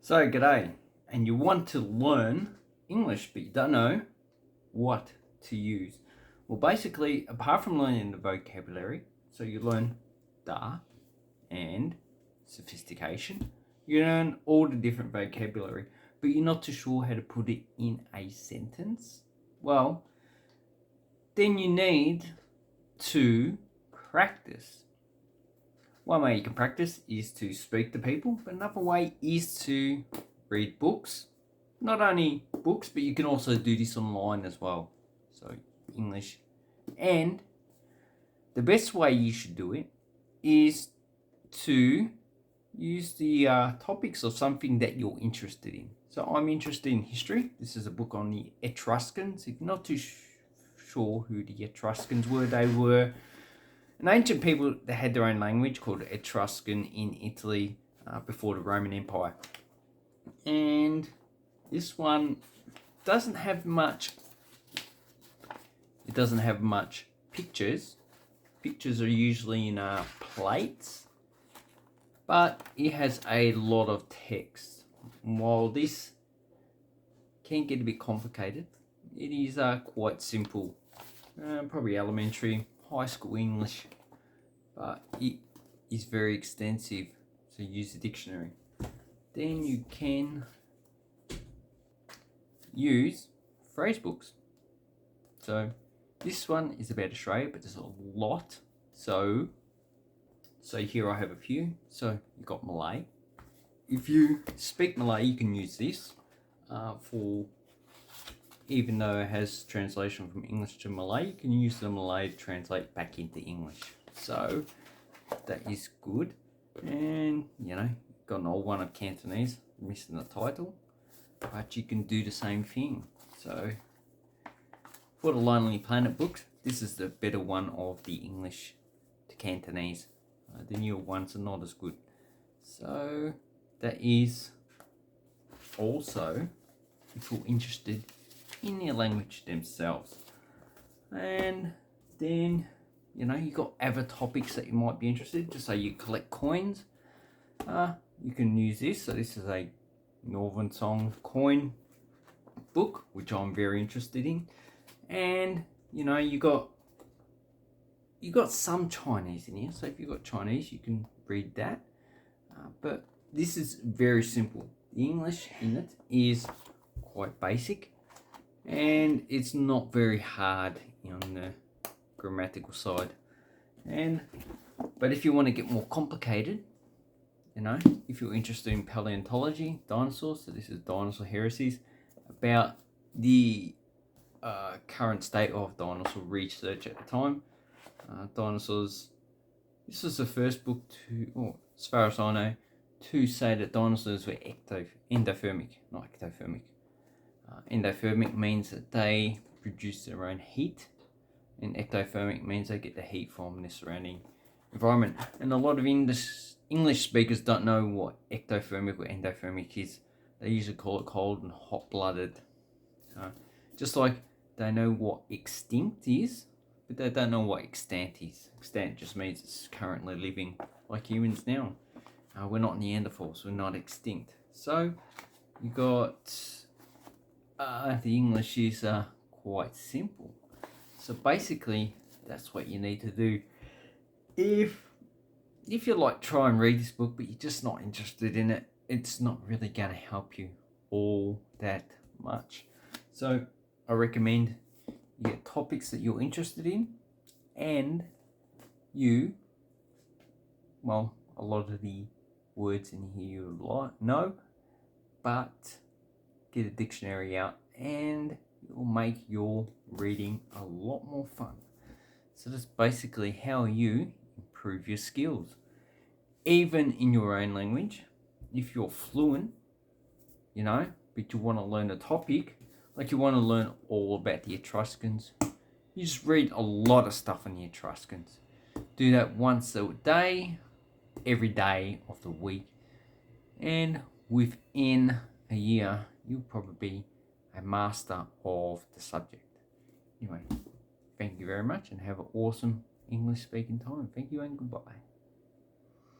So, g'day, and you want to learn English, but you don't know what to use. Well, basically, apart from learning the vocabulary, so you learn da and sophistication, you learn all the different vocabulary, but you're not too sure how to put it in a sentence. Well, then you need to practice. One way you can practice is to speak to people, but another way is to read books. Not only books, but you can also do this online as well. So English. And the best way you should do it is to use the topics of something that you're interested in. So I'm interested in history. This is a book on the Etruscans. If you're not too sure who the Etruscans were, they were an ancient people that had their own language called Etruscan in Italy before the Roman Empire. And this one doesn't have much. It doesn't have much pictures. Pictures are usually in plates, but it has a lot of text. While this can get a bit complicated, it is quite simple. Probably elementary, high school English, but it is very extensive, so use the dictionary. Then you can use Phrasebooks. So this one is about Australia, but there's a lot. So here I have a few. So you've got Malay. If you speak Malay, you can use this for, even though it has translation from English to Malay, you can use the Malay to translate back into English. So that is good. And you know, got an old one of Cantonese, missing the title, but you can do the same thing. So for the Lonely Planet books, this is the better one of the English to Cantonese. The newer ones are not as good. So that is also, if you're interested in their language themselves. And then, you know, you got other topics that you might be interested in. Just say you collect coins, you can use this. So this is a Northern Song coin book, which I'm very interested in. And you know, you got some Chinese in here. So if you've got Chinese, you can read that. But this is very simple. The English in it is quite basic, and it's not very hard on the grammatical side. But if you want to get more complicated, you know, if you're interested in paleontology, dinosaurs, so this is Dinosaur Heresies, about the current state of dinosaur research at the time. Dinosaurs, this was the first book to, as far as I know, to say that dinosaurs were endothermic, not ectothermic. Endothermic means that they produce their own heat, and ectothermic means they get the heat from the surrounding environment. And a lot of English speakers don't know what ectothermic or endothermic is. They usually call it cold and hot-blooded. Just like they know what extinct is, but they don't know what extant is. Extant just means it's currently living, like humans now. We're not Neanderthals, we're not extinct. So you got the English is quite simple. So basically, that's what you need to do. If you like try and read this book, but you're just not interested in it, it's not really going to help you all that much. So I recommend you get topics that you're interested in, and a lot of the words in here you know, but get a dictionary out and it will make your reading a lot more fun. So that's basically how you improve your skills. Even in your own language, if you're fluent, you know, but you want to learn a topic, like you want to learn all about the Etruscans, you just read a lot of stuff on the Etruscans. Do that once a day, every day of the week, and within a year, you'll probably be a master of the subject. Anyway, thank you very much and have an awesome English speaking time. Thank you and goodbye.